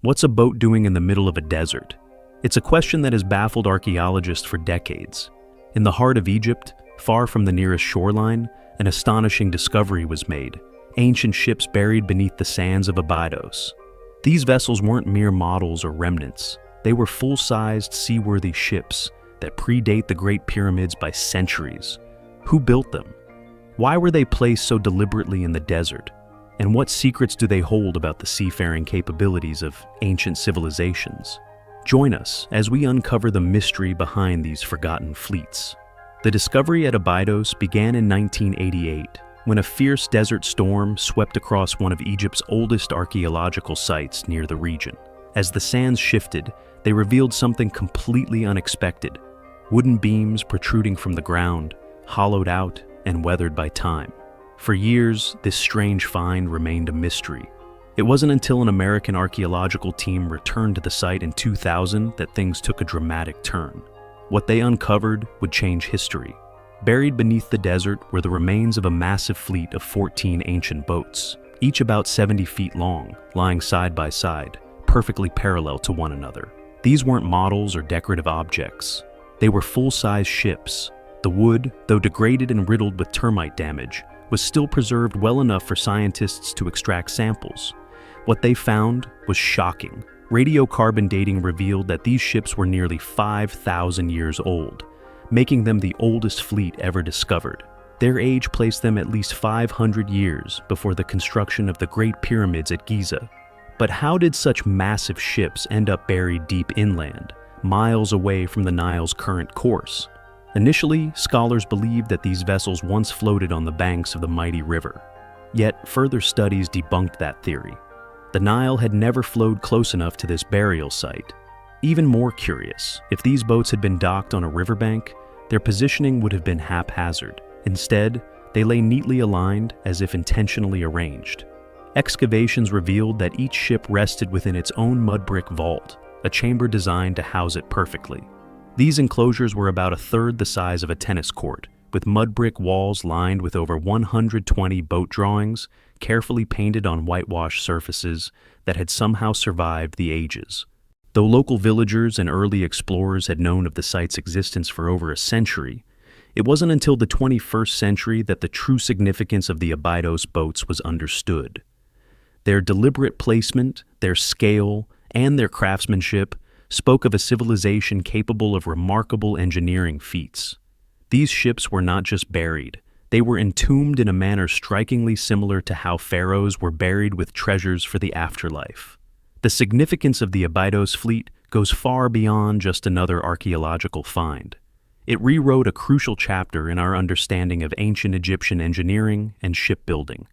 What's a boat doing in the middle of a desert? It's a question that has baffled archaeologists for decades. In the heart of Egypt, far from the nearest shoreline, an astonishing discovery was made: ancient ships buried beneath the sands of Abydos. These vessels weren't mere models or remnants. They were full-sized, seaworthy ships that predate the Great Pyramids by centuries. Who built them? Why were they placed so deliberately in the desert? And what secrets do they hold about the seafaring capabilities of ancient civilizations? Join us as we uncover the mystery behind these forgotten fleets. The discovery at Abydos began in 1988, when a fierce desert storm swept across one of Egypt's oldest archaeological sites near the region. As the sands shifted, they revealed something completely unexpected: wooden beams protruding from the ground, hollowed out and weathered by time. For years, this strange find remained a mystery. It wasn't until an American archaeological team returned to the site in 2000 that things took a dramatic turn. What they uncovered would change history. Buried beneath the desert were the remains of a massive fleet of 14 ancient boats, each about 70 feet long, lying side by side, perfectly parallel to one another. These weren't models or decorative objects. They were full-size ships. The wood, though degraded and riddled with termite damage, was still preserved well enough for scientists to extract samples. What they found was shocking. Radiocarbon dating revealed that these ships were nearly 5,000 years old, making them the oldest fleet ever discovered. Their age placed them at least 500 years before the construction of the Great Pyramids at Giza. But how did such massive ships end up buried deep inland, miles away from the Nile's current course? Initially, scholars believed that these vessels once floated on the banks of the mighty river. Yet, further studies debunked that theory. The Nile had never flowed close enough to this burial site. Even more curious, if these boats had been docked on a riverbank, their positioning would have been haphazard. Instead, they lay neatly aligned as if intentionally arranged. Excavations revealed that each ship rested within its own mud brick vault, a chamber designed to house it perfectly. These enclosures were about a third the size of a tennis court, with mud brick walls lined with over 120 boat drawings, carefully painted on whitewashed surfaces that had somehow survived the ages. Though local villagers and early explorers had known of the site's existence for over a century, it wasn't until the 21st century that the true significance of the Abydos boats was understood. Their deliberate placement, their scale, and their craftsmanship spoke of a civilization capable of remarkable engineering feats. These ships were not just buried, they were entombed in a manner strikingly similar to how pharaohs were buried with treasures for the afterlife. The significance of the Abydos fleet goes far beyond just another archaeological find. It rewrote a crucial chapter in our understanding of ancient Egyptian engineering and shipbuilding.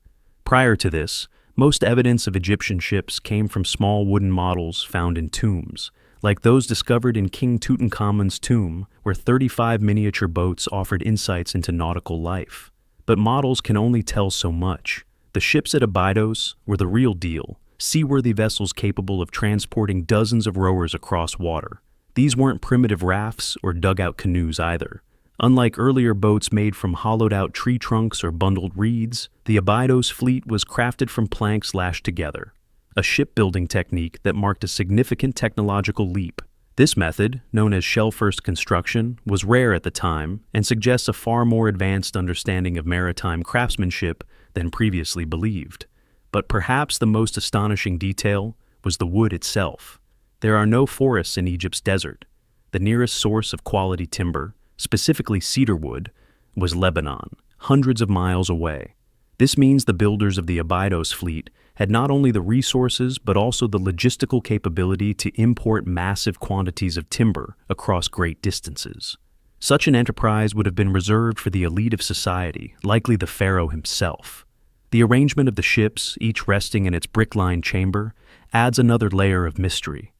Prior to this, most evidence of Egyptian ships came from small wooden models found in tombs, like those discovered in King Tutankhamun's tomb, where 35 miniature boats offered insights into nautical life. But models can only tell so much. The ships at Abydos were the real deal, seaworthy vessels capable of transporting dozens of rowers across water. These weren't primitive rafts or dugout canoes either. Unlike earlier boats made from hollowed-out tree trunks or bundled reeds, the Abydos fleet was crafted from planks lashed together, a shipbuilding technique that marked a significant technological leap. This method, known as shell-first construction, was rare at the time and suggests a far more advanced understanding of maritime craftsmanship than previously believed. But perhaps the most astonishing detail was the wood itself. There are no forests in Egypt's desert. The nearest source of quality timber, specifically cedar wood, was Lebanon, hundreds of miles away. This means the builders of the Abydos fleet had not only the resources but also the logistical capability to import massive quantities of timber across great distances. Such an enterprise would have been reserved for the elite of society, likely the pharaoh himself. The arrangement of the ships, each resting in its brick-lined chamber, adds another layer of mystery.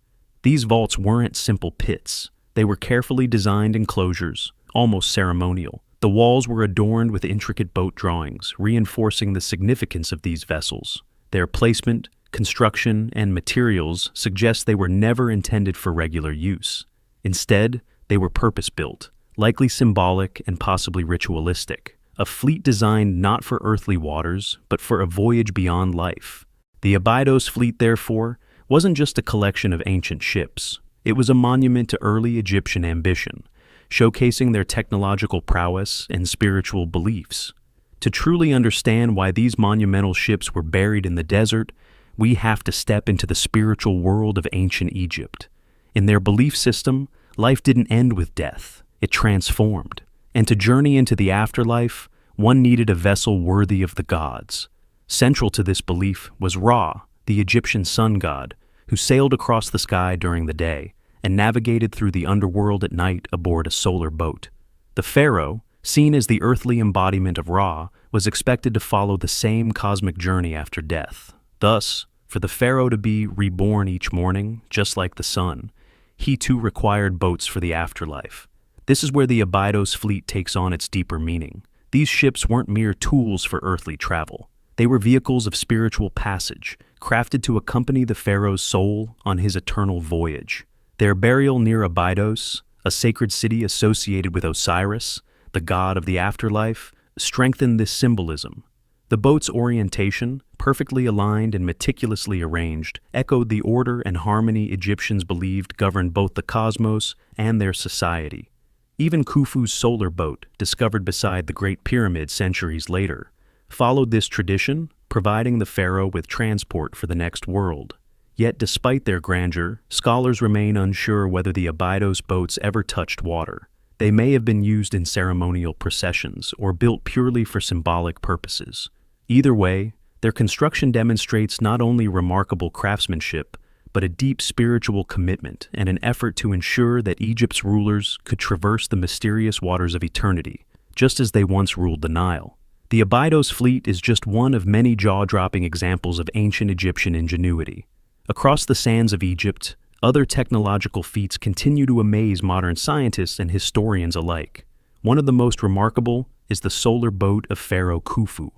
These vaults weren't simple pits. They were carefully designed enclosures, almost ceremonial. The walls were adorned with intricate boat drawings, reinforcing the significance of these vessels. Their placement, construction, and materials suggest they were never intended for regular use. Instead, they were purpose-built, likely symbolic and possibly ritualistic. A fleet designed not for earthly waters, but for a voyage beyond life. The Abydos fleet, therefore, wasn't just a collection of ancient ships. It was a monument to early Egyptian ambition, showcasing their technological prowess and spiritual beliefs. To truly understand why these monumental ships were buried in the desert, we have to step into the spiritual world of ancient Egypt. In their belief system, life didn't end with death, it transformed. And to journey into the afterlife, one needed a vessel worthy of the gods. Central to this belief was Ra, the Egyptian sun god, who sailed across the sky during the day and navigated through the underworld at night aboard a solar boat. The pharaoh, seen as the earthly embodiment of Ra, was expected to follow the same cosmic journey after death. Thus, for the pharaoh to be reborn each morning, just like the sun, he too required boats for the afterlife. This is where the Abydos fleet takes on its deeper meaning. These ships weren't mere tools for earthly travel. They were vehicles of spiritual passage, crafted to accompany the pharaoh's soul on his eternal voyage. Their burial near Abydos, a sacred city associated with Osiris, the god of the afterlife, strengthened this symbolism. The boat's orientation, perfectly aligned and meticulously arranged, echoed the order and harmony Egyptians believed governed both the cosmos and their society. Even Khufu's solar boat, discovered beside the Great Pyramid centuries later, followed this tradition, providing the pharaoh with transport for the next world. Yet despite their grandeur, scholars remain unsure whether the Abydos boats ever touched water. They may have been used in ceremonial processions or built purely for symbolic purposes. Either way, their construction demonstrates not only remarkable craftsmanship, but a deep spiritual commitment and an effort to ensure that Egypt's rulers could traverse the mysterious waters of eternity, just as they once ruled the Nile. The Abydos fleet is just one of many jaw-dropping examples of ancient Egyptian ingenuity. Across the sands of Egypt, other technological feats continue to amaze modern scientists and historians alike. One of the most remarkable is the solar boat of Pharaoh Khufu.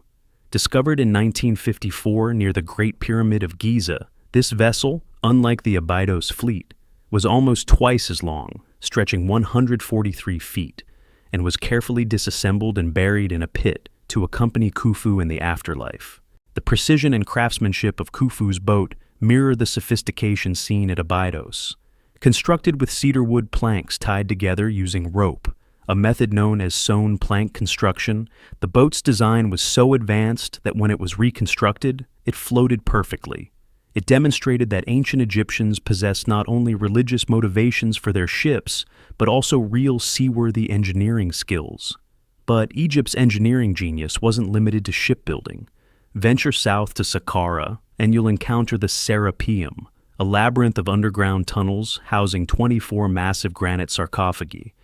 Discovered in 1954 near the Great Pyramid of Giza, this vessel, unlike the Abydos fleet, was almost twice as long, stretching 143 feet, and was carefully disassembled and buried in a pit to accompany Khufu in the afterlife. The precision and craftsmanship of Khufu's boat mirror the sophistication seen at Abydos. Constructed with cedar wood planks tied together using rope, a method known as sewn plank construction, the boat's design was so advanced that when it was reconstructed, it floated perfectly. It demonstrated that ancient Egyptians possessed not only religious motivations for their ships, but also real seaworthy engineering skills. But Egypt's engineering genius wasn't limited to shipbuilding. Venture south to Saqqara, and you'll encounter the Serapeum, a labyrinth of underground tunnels housing 24 massive granite sarcophagi,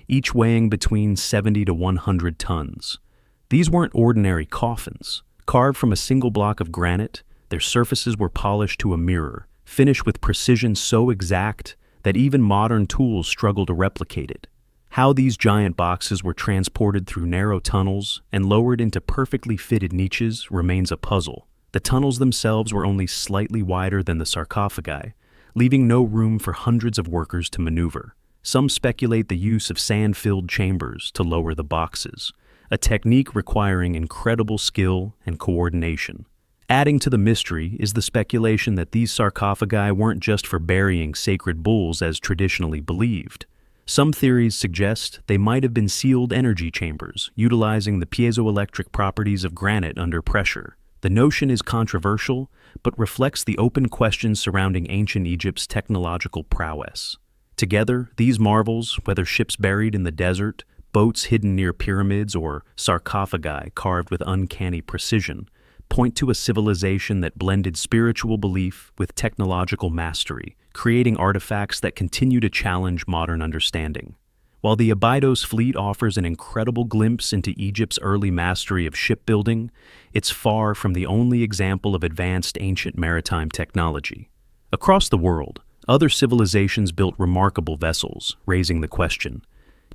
each weighing between 70 to 100 tons. These weren't ordinary coffins. Carved from a single block of granite, their surfaces were polished to a mirror, finished with precision so exact that even modern tools struggle to replicate it. How these giant boxes were transported through narrow tunnels and lowered into perfectly fitted niches remains a puzzle. The tunnels themselves were only slightly wider than the sarcophagi, leaving no room for hundreds of workers to maneuver. Some speculate the use of sand-filled chambers to lower the boxes, a technique requiring incredible skill and coordination. Adding to the mystery is the speculation that these sarcophagi weren't just for burying sacred bulls as traditionally believed. Some theories suggest they might have been sealed energy chambers, utilizing the piezoelectric properties of granite under pressure. The notion is controversial, but reflects the open questions surrounding ancient Egypt's technological prowess. Together, these marvels, whether ships buried in the desert, boats hidden near pyramids, or sarcophagi carved with uncanny precision, point to a civilization that blended spiritual belief with technological mastery, creating artifacts that continue to challenge modern understanding. While the Abydos fleet offers an incredible glimpse into Egypt's early mastery of shipbuilding, it's far from the only example of advanced ancient maritime technology. Across the world, other civilizations built remarkable vessels, raising the question,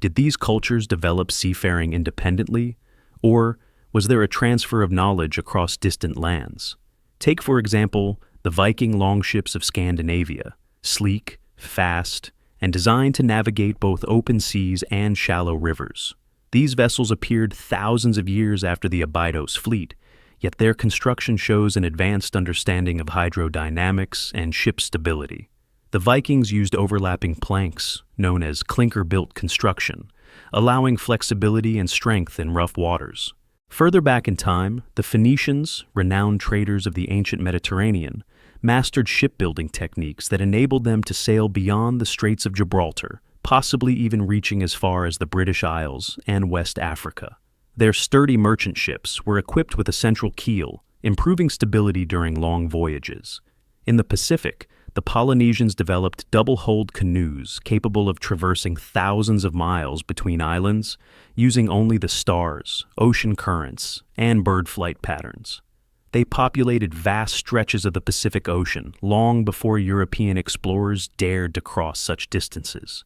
did these cultures develop seafaring independently, or was there a transfer of knowledge across distant lands? Take, for example, the Viking longships of Scandinavia, sleek, fast, and designed to navigate both open seas and shallow rivers. These vessels appeared thousands of years after the Abydos fleet, yet their construction shows an advanced understanding of hydrodynamics and ship stability. The Vikings used overlapping planks, known as clinker-built construction, allowing flexibility and strength in rough waters. Further back in time, the Phoenicians, renowned traders of the ancient Mediterranean, mastered shipbuilding techniques that enabled them to sail beyond the Straits of Gibraltar, possibly even reaching as far as the British Isles and West Africa. Their sturdy merchant ships were equipped with a central keel, improving stability during long voyages. In the Pacific, the Polynesians developed double-hulled canoes capable of traversing thousands of miles between islands using only the stars, ocean currents, and bird flight patterns. They populated vast stretches of the Pacific Ocean long before European explorers dared to cross such distances.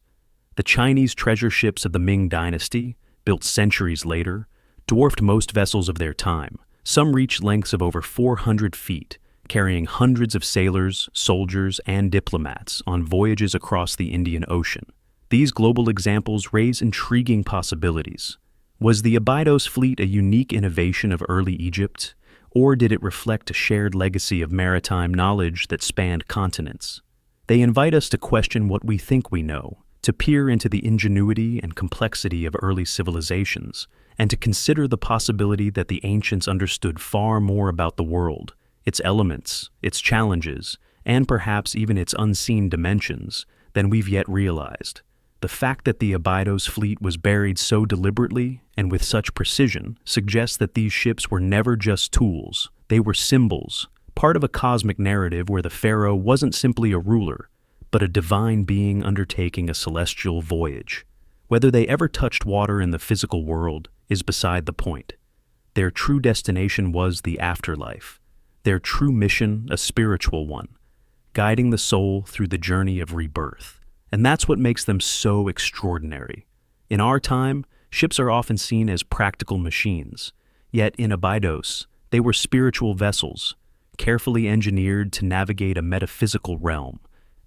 The Chinese treasure ships of the Ming Dynasty, built centuries later, dwarfed most vessels of their time. Some reached lengths of over 400 feet, carrying hundreds of sailors, soldiers, and diplomats on voyages across the Indian Ocean. These global examples raise intriguing possibilities. Was the Abydos fleet a unique innovation of early Egypt, or did it reflect a shared legacy of maritime knowledge that spanned continents? They invite us to question what we think we know, to peer into the ingenuity and complexity of early civilizations, and to consider the possibility that the ancients understood far more about the world, its elements, its challenges, and perhaps even its unseen dimensions, than we've yet realized. The fact that the Abydos fleet was buried so deliberately and with such precision suggests that these ships were never just tools. They were symbols, part of a cosmic narrative where the pharaoh wasn't simply a ruler, but a divine being undertaking a celestial voyage. Whether they ever touched water in the physical world is beside the point. Their true destination was the afterlife. Their true mission, a spiritual one, guiding the soul through the journey of rebirth. And that's what makes them so extraordinary. In our time, ships are often seen as practical machines, yet in Abydos, they were spiritual vessels, carefully engineered to navigate a metaphysical realm.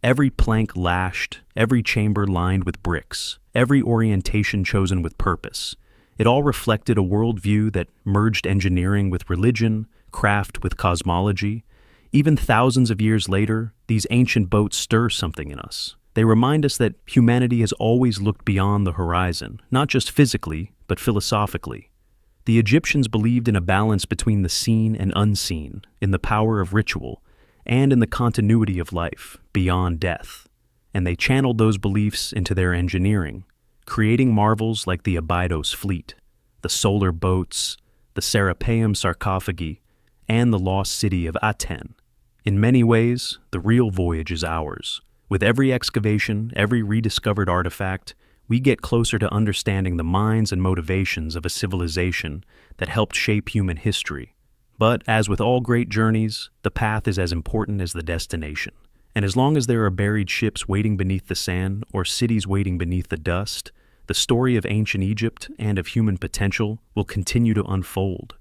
Every plank lashed, every chamber lined with bricks, every orientation chosen with purpose. It all reflected a worldview that merged engineering with religion, craft with cosmology. Even thousands of years later, these ancient boats stir something in us. They remind us that humanity has always looked beyond the horizon, not just physically, but philosophically. The Egyptians believed in a balance between the seen and unseen, in the power of ritual, and in the continuity of life, beyond death. And they channeled those beliefs into their engineering, creating marvels like the Abydos fleet, the solar boats, the Serapeum sarcophagi, and the lost city of Aten. In many ways, the real voyage is ours. With every excavation, every rediscovered artifact, we get closer to understanding the minds and motivations of a civilization that helped shape human history. But as with all great journeys, the path is as important as the destination. And as long as there are buried ships waiting beneath the sand or cities waiting beneath the dust, the story of ancient Egypt and of human potential will continue to unfold.